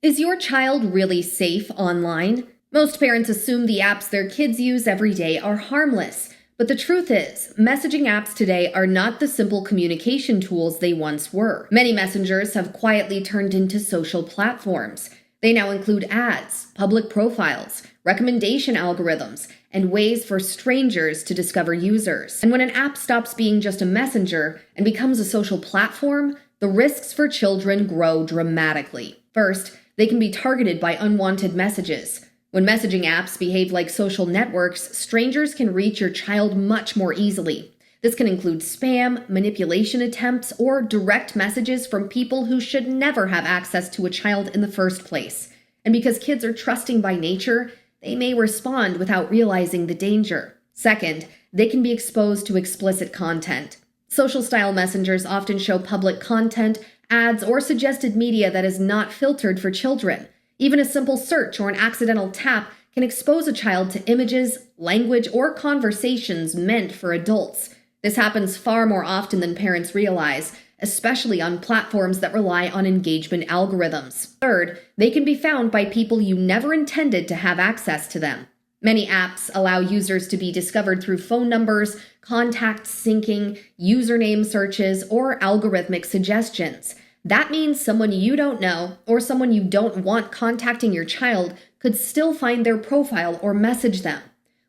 Is your child really safe online? Most parents assume the apps their kids use every day are harmless. But the truth is, messaging apps today are not the simple communication tools they once were. Many messengers have quietly turned into social platforms. They now include ads, public profiles, recommendation algorithms, and ways for strangers to discover users. And when an app stops being just a messenger and becomes a social platform, the risks for children grow dramatically. First, they can be targeted by unwanted messages. When messaging apps behave like social networks, strangers can reach your child much more easily. This can include spam, manipulation attempts, or direct messages from people who should never have access to a child in the first place. And because kids are trusting by nature, they may respond without realizing the danger. Second, they can be exposed to explicit content. Social-style messengers often show public content, ads, or suggested media that is not filtered for children. Even a simple search or an accidental tap can expose a child to images, language, or conversations meant for adults. This happens far more often than parents realize, especially on platforms that rely on engagement algorithms. Third, they can be found by people you never intended to have access to them. Many apps allow users to be discovered through phone numbers, contact syncing, username searches, or algorithmic suggestions. That means someone you don't know or someone you don't want contacting your child could still find their profile or message them.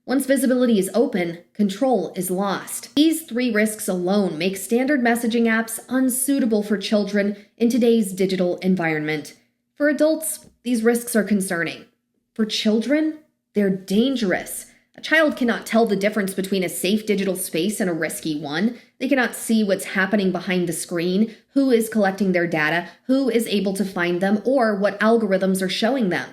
Once visibility is open, control is lost. These three risks alone make standard messaging apps unsuitable for children in today's digital environment. For adults, these risks are concerning. For children, they're dangerous. A child cannot tell the difference between a safe digital space and a risky one. They cannot see what's happening behind the screen, who is collecting their data, who is able to find them, or what algorithms are showing them.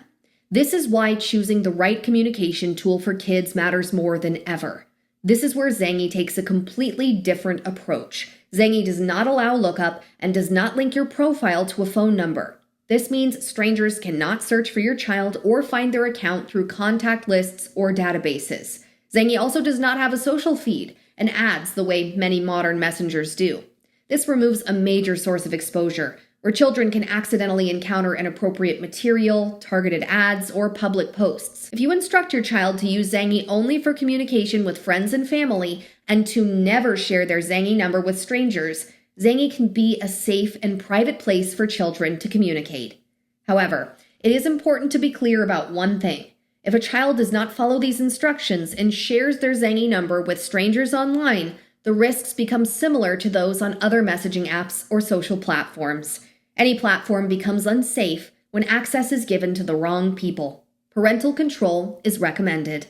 This is why choosing the right communication tool for kids matters more than ever. This is where Zangi takes a completely different approach. Zangi does not allow lookup and does not link your profile to a phone number. This means strangers cannot search for your child or find their account through contact lists or databases. Zangi also does not have a social feed and ads the way many modern messengers do. This removes a major source of exposure, where children can accidentally encounter inappropriate material, targeted ads, or public posts. If you instruct your child to use Zangi only for communication with friends and family, and to never share their Zangi number with strangers, Zangi can be a safe and private place for children to communicate. However, it is important to be clear about one thing. If a child does not follow these instructions and shares their Zangi number with strangers online, the risks become similar to those on other messaging apps or social platforms. Any platform becomes unsafe when access is given to the wrong people. Parental control is recommended.